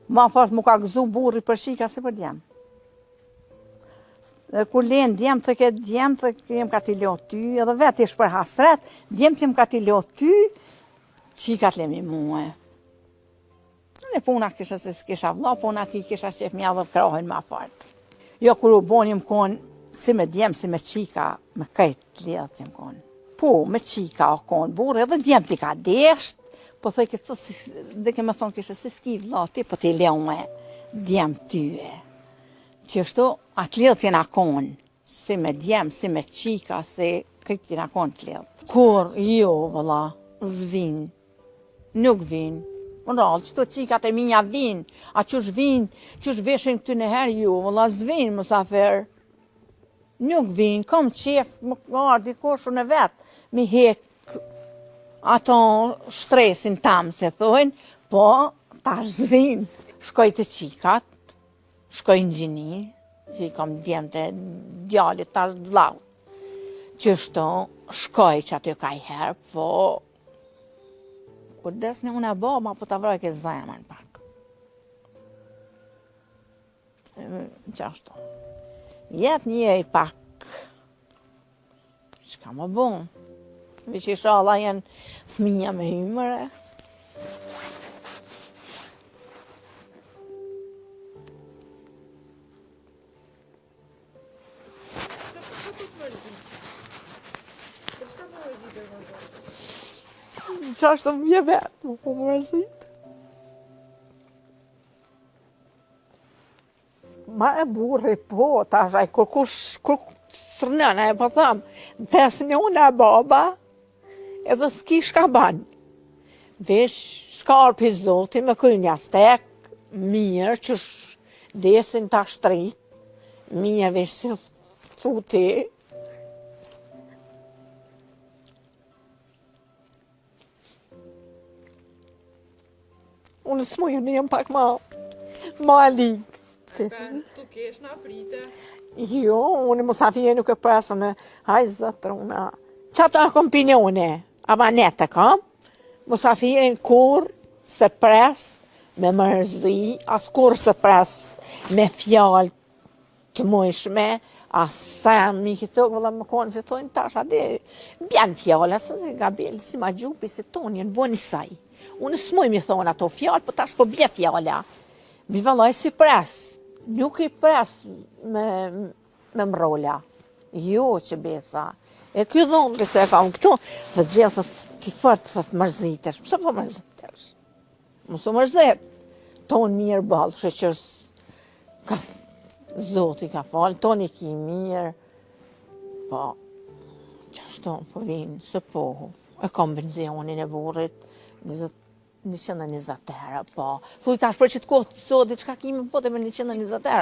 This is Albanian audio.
Ma fort mu ka gëzu burri për shika si për djem. Kur len djem të ke djem të jem ka t'i lo ty, edhe vetë ish për hasret, djem të jem ka t'i lo ty, qikat lemi muë. Në puna kisha se s'kisha vlla, puna ti kisha qef mja dhe krohin ma fort. Jo kur u bonim kon, si me djem, si me qika, me kajt lidhët jem kon. Po, me qika o kon burri, edhe djem t'i ka desht, po thoj këtë dhe ke me thonë kisha se s'ki vlla ti, po t'i leone djem tyve. Qështu, atë lidhët jena kon, si me djem, si me qika, si këtë jena kon të lidhët. Kur, jo, vëlla, zvin, nuk vin. Më rrallë, qëto qikat e minja vin, a qësh vin, qësh veshin këtë nëherë, jo, vëlla, zvin, mësafer. Nuk vin, kom qef, më ardi koshu në vetë, mi hek ato shtresin tam, se thojnë, po, tash zvin. Shkoj të qikat, shkoj në gjini, që i kam djemë të djallit, tash vllaut. Qështu, shkoj që aty ka i herë, po, kur desni unë e baba, po të vroj ke zemën pak. Qashtu. Jetë njej pak, që ka më bon? Vish i shala jenë thminja me hymëre. Qashtu më vje vetë, më mërzit. Ma e burri, po, tashaj, kur sërnëna, e po thamë, desni unë e baba, edhe s'ki shka banë. Vesh shkarë për zoti me kërë një stek, mirë, që desin ta shtrit, mirë vesh si thuti. Unë s'mujë në jem pak ma ligë. Tu kesh në aprite? Jo, unë musafirë nuk e presën e hajë zëtruna. Qato a kompinione, abanete kam, musafirën kur se pres me mërzi, as kur se pres me fjallë të mujshme, as sen mi këto, vëlla më konë si tojnë tash, adi, bjen fjallë, asë si Gabriel, si ma gjupi, si tonë, jenë boni saj. Unë s'muj mi thonë ato fjallë, po tash po bje fjalla. Vi vëllaj si pres, nuk i pres me mrolla. Jo që besa. E kjo dhonë se e kam këtu, dhe gjithë t'i fërtë të të mërzitesh. Pëse po mërzitesh? Mësu mërzit. Tonë mirë balë, shëqërës, ka zoti ka falë, tonë i ki mirë. Po, qashtu po vinë, se pohu. E kam benzionin e burrit, 120 herë, po. Thuj tash për që të kohë të sot, diçka kime po të me 120 herë.